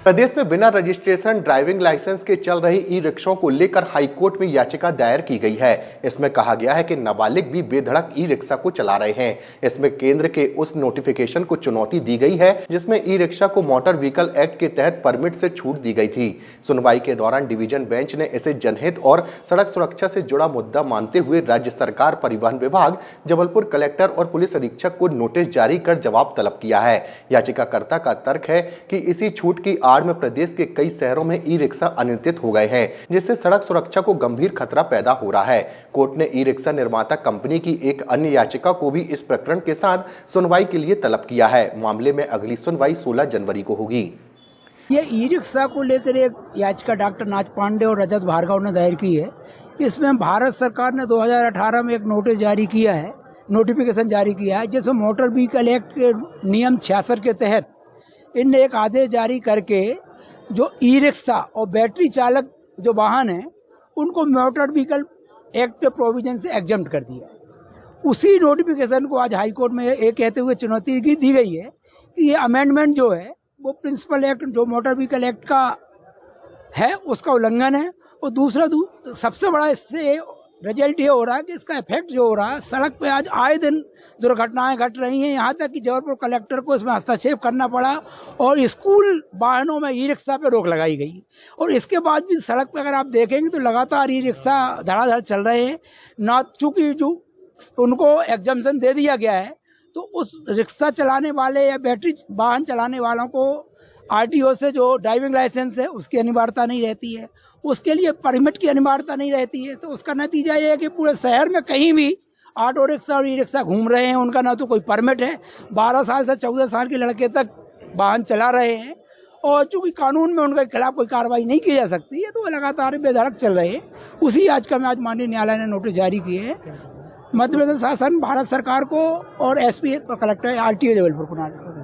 प्रदेश में बिना registration driving licence के चल रही ई रिक्शाओं को लेकर हाईकोर्ट में याचिका दायर की गई है। इसमें कहा गया है कि नाबालिग भी बेधड़क ई रिक्शा को चला रहे हैं। इसमें केंद्र के उस नोटिफिकेशन को चुनौती दी गई है जिसमें ई रिक्शा को मोटर व्हीकल एक्ट के तहत परमिट से छूट दी गई थी। सुनवाई के दौरान डिवीजन बेंच ने इसे जनहित और सड़क सुरक्षा से जुड़ा मुद्दा मानते हुए राज्य सरकार, परिवहन विभाग, जबलपुर कलेक्टर और पुलिस अधीक्षक को नोटिस जारी कर जवाब तलब किया है। याचिकाकर्ता का तर्क है कि इसी छूट की आड़ में प्रदेश के कई शहरों में ई रिक्शा अनियंत्रित हो गए हैं, जिससे सड़क सुरक्षा को गंभीर खतरा पैदा हो रहा है। कोर्ट ने ई रिक्शा निर्माता कंपनी की एक अन्य याचिका को भी इस प्रकरण के साथ सुनवाई के लिए तलब किया है। मामले में अगली सुनवाई 16 जनवरी को होगी। ये ई रिक्शा को लेकर एक याचिका डॉक्टर नाथ पांडे और रजत भार्गव ने दायर की है। इसमें भारत सरकार ने 2018 में एक नोटिस जारी किया है, नोटिफिकेशन जारी किया है, जिसमें मोटर व्हीकल एक्ट के नियम 66 के तहत इनने एक आदेश जारी करके जो ई रिक्शा और बैटरी चालक जो वाहन है उनको मोटर व्हीकल एक्ट के प्रोविजन से एग्जम्प्ट कर दिया। उसी नोटिफिकेशन को आज हाईकोर्ट में ये कहते हुए चुनौती दी गई है कि ये अमेंडमेंट जो है वो प्रिंसिपल एक्ट जो मोटर व्हीकल एक्ट का है उसका उल्लंघन है। और दूसरा सबसे बड़ा इससे रिजल्ट ये हो रहा है कि इसका इफेक्ट जो हो रहा है, सड़क पे आज आए दिन दुर्घटनाएं घट रही हैं। यहाँ तक कि जबलपुर कलेक्टर को इसमें हस्तक्षेप करना पड़ा और स्कूल वाहनों में ई रिक्शा पे रोक लगाई गई। और इसके बाद भी सड़क पे अगर आप देखेंगे तो लगातार ई रिक्शा धड़ाधड़ चल रहे हैं। ना चूंकि जो उनको एग्जम्पशन दे दिया गया है तो उस रिक्शा चलाने वाले या बैटरी वाहन चलाने वालों को आरटीओ से जो ड्राइविंग लाइसेंस है उसकी अनिवार्यता नहीं रहती है, उसके लिए परमिट की अनिवार्यता नहीं रहती है। तो उसका नतीजा ये है कि पूरे शहर में कहीं भी ऑटो रिक्शा और ई रिक्शा घूम रहे हैं, उनका ना तो कोई परमिट है, 12 साल से 14 साल के लड़के तक वाहन चला रहे हैं और चूंकि कानून में उनके खिलाफ कोई कार्रवाई नहीं की जा सकती है तो वो लगातार बेधड़क चल रहे हैं। उसी याचिका में आज माननीय न्यायालय ने नोटिस जारी किए हैं मध्य प्रदेश शासन, भारत सरकार को और एसपी कलेक्टर आरटीओ जबलपुर को।